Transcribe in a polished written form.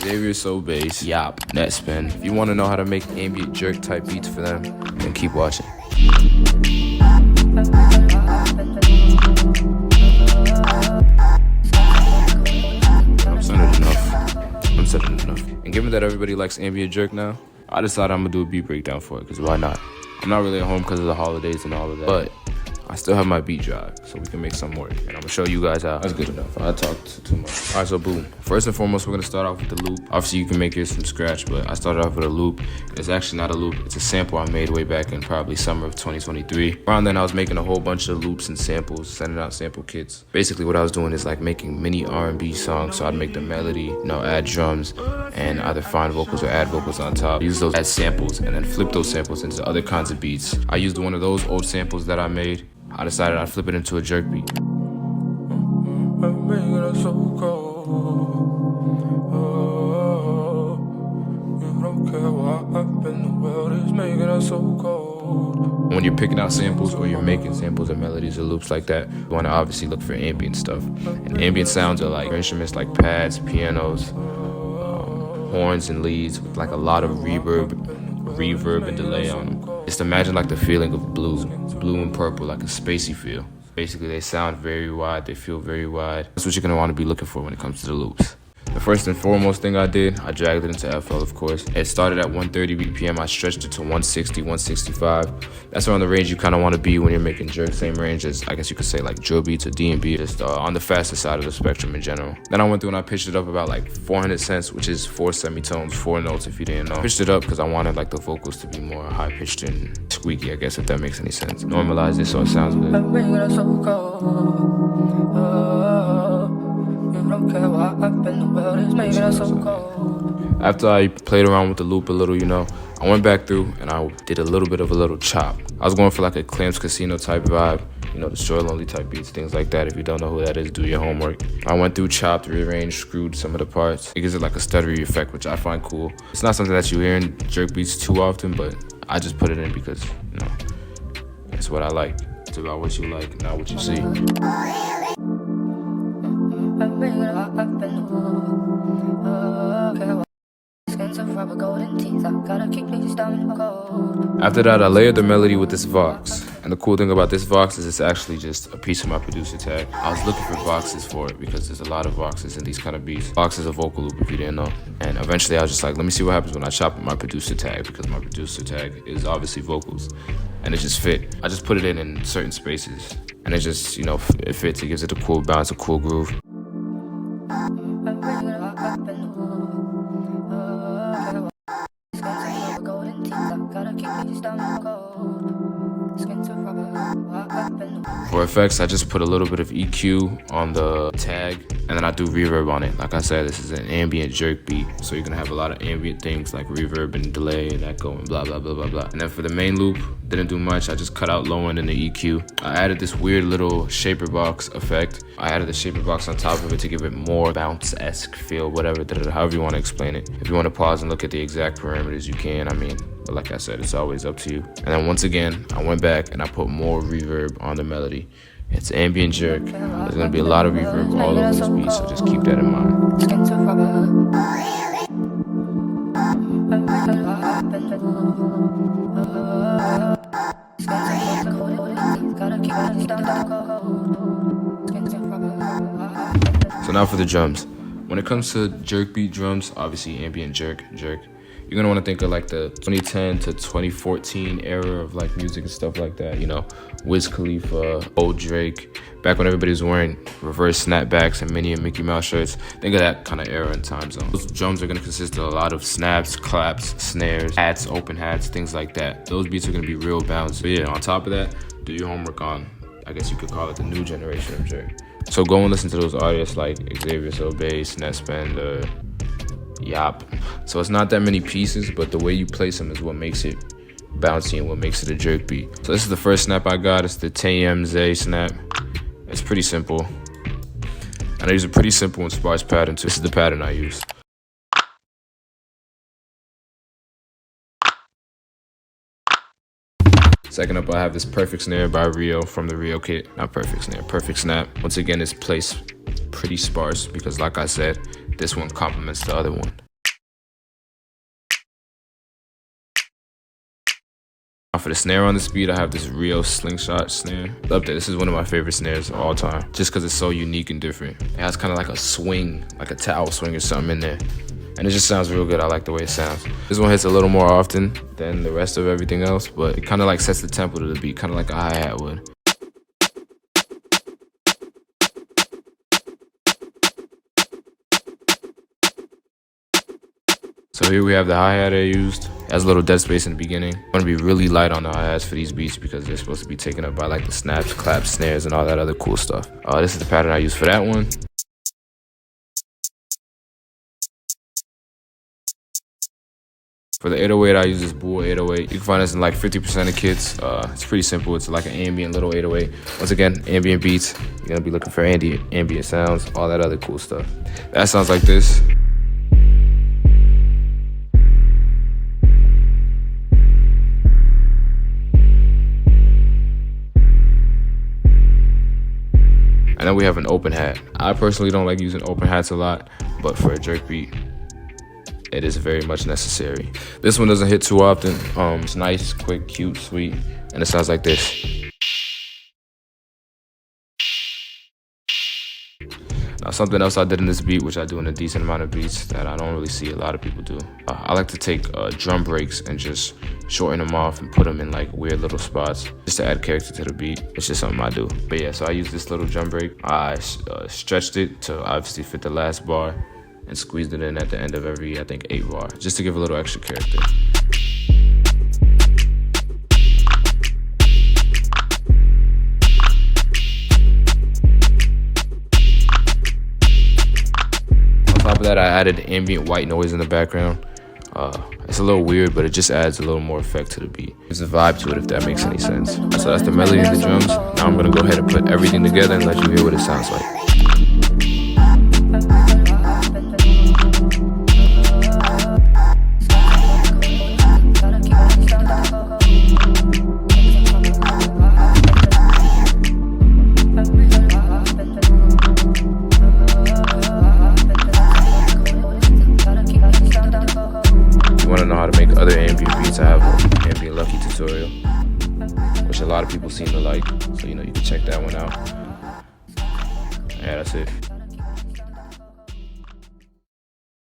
Xavier So Bass, Yap, Net Spin. If you want to know how to make ambient jerk type beats for them, then keep watching. I'm setting enough. And given that everybody likes ambient jerk now, I decided I'm gonna do a beat breakdown for it, because why not? I'm not really at home because of the holidays and all of that, but I still have my beat drive, so we can make some work. And I'm gonna show you guys how. That's good enough. I talked too much. All right, so boom. First and foremost, we're gonna start off with the loop. Obviously, you can make yours from scratch, but I started off with a loop. It's actually not a loop. It's a sample I made way back in probably summer of 2023. Around then, I was making a whole bunch of loops and samples, sending out sample kits. Basically, what I was doing is like making mini R&B songs. So I'd make the melody, add drums, and either find vocals or add vocals on top. Use those as samples, and then flip those samples into other kinds of beats. I used one of those old samples that I made. I decided I'd flip it into a jerk beat. When you're picking out samples or you're making samples or melodies or loops like that, you want to obviously look for ambient stuff. And ambient sounds are like instruments like pads, pianos, horns and leads with like a lot of reverb and delay on them. Just imagine like the feeling of blue and purple, like a spacey feel. Basically, they sound very wide, they feel very wide. That's what you're gonna want to be looking for when it comes to the loops. The first and foremost thing I did, I dragged it into FL, of course. It started at 130 BPM, I stretched it to 160, 165. That's around the range you kind of want to be when you're making jerk. Same range as, I guess you could say, like drill beats or D&B, just on the faster side of the spectrum in general. Then I went through and I pitched it up about like 400 cents, which is 4 semitones, 4 notes if you didn't know. Pitched it up because I wanted like the vocals to be more high-pitched and squeaky, I guess, if that makes any sense. Normalized it so it sounds good. After I played around with the loop a little, I went back through and I did a little bit of a little chop. I was going for like a Clamps Casino type vibe, the Short Lonely type beats, things like that. If you don't know who that is, do your homework. I went through, chopped, rearranged, screwed some of the parts. It gives it like a stuttery effect, which I find cool. It's not something that you hear in jerk beats too often, but I just put it in because, it's what I like. It's about what you like, not what you see. After that, I layered the melody with this Vox. And the cool thing about this Vox is it's actually just a piece of my producer tag. I was looking for Voxes for it because there's a lot of Voxes in these kind of beats. Vox is a vocal loop if you didn't know. And eventually I was just like, let me see what happens when I chop up my producer tag, because my producer tag is obviously vocals. And it just fit. I just put it in certain spaces. And it just, it fits. It gives it a cool bounce, a cool groove. For effects, I just put a little bit of EQ on the tag, and then I do reverb on it. Like I said, this is an ambient jerk beat, so you're gonna have a lot of ambient things like reverb and delay and echo and blah, blah, blah, blah, blah. And then for the main loop, didn't do much. I just cut out low end in the EQ. I added this weird little shaper box effect. I added the shaper box on top of it to give it more bounce-esque feel, whatever, however you want to explain it. If you want to pause and look at the exact parameters, you can. But like I said, it's always up to you. And then once again, I went back and I put more reverb on the melody. It's ambient jerk. There's gonna be a lot of reverb all over this beat, so just keep that in mind. So now for the drums. When it comes to jerk beat drums, obviously ambient jerk, you're gonna want to think of like the 2010 to 2014 era of like music and stuff like that, Wiz Khalifa, old Drake, back when everybody was wearing reverse snapbacks and Minnie and Mickey Mouse shirts. Think of that kind of era and time zone. Those drums are gonna consist of a lot of snaps, claps, snares, hats, open hats, things like that. Those beats are gonna be real bouncy. But yeah, on top of that, do your homework on, I guess you could call it the new generation of jerk. So go and listen to those artists like Xavier So Bass, Net Spin, Yap. So it's not that many pieces, but the way you place them is what makes it bouncy and what makes it a jerk beat. So this is the first snap I got. It's the TMZ snap. It's pretty simple. And I use a pretty simple and sparse pattern too. This is the pattern I use. Second up, I have this Perfect Snare by Rio from the Rio kit. Not Perfect Snare, Perfect Snap. Once again, it's placed pretty sparse because like I said, this one complements the other one. For the snare on this beat, I have this Rio slingshot snare. Up there, this is one of my favorite snares of all time, just because it's so unique and different. It has kind of like a swing, like a towel swing or something in there. And it just sounds real good. I like the way it sounds. This one hits a little more often than the rest of everything else, but it kind of like sets the tempo to the beat, kind of like a hi-hat would. So here we have the hi-hat I used. It has a little dead space in the beginning. I'm gonna be really light on the hi-hats for these beats because they're supposed to be taken up by like the snaps, claps, snares, and all that other cool stuff. This is the pattern I use for that one. For the 808, I use this Bull 808. You can find this in like 50% of kits. It's pretty simple. It's like an ambient little 808. Once again, ambient beats. You're gonna be looking for ambient sounds, all that other cool stuff. That sounds like this. And then we have an open hat. I personally don't like using open hats a lot, but for a jerk beat, it is very much necessary. This one doesn't hit too often. It's nice, quick, cute, sweet, and it sounds like this. Now, something else I did in this beat, which I do in a decent amount of beats that I don't really see a lot of people do. I like to take drum breaks and just shorten them off and put them in like weird little spots just to add character to the beat. It's just something I do. But yeah, so I use this little drum break. I stretched it to obviously fit the last bar and squeezed it in at the end of every, I think, 8 bar, just to give a little extra character. On top of that, I added ambient white noise in the background. It's a little weird, but it just adds a little more effect to the beat. There's a vibe to it, if that makes any sense. So that's the melody and the drums. Now I'm gonna go ahead and put everything together and let you hear what it sounds like. Want to know how to make other ambient beats, I have an ambient lucky tutorial, which a lot of people seem to like, so you know you can check that one out. Yeah, that's it.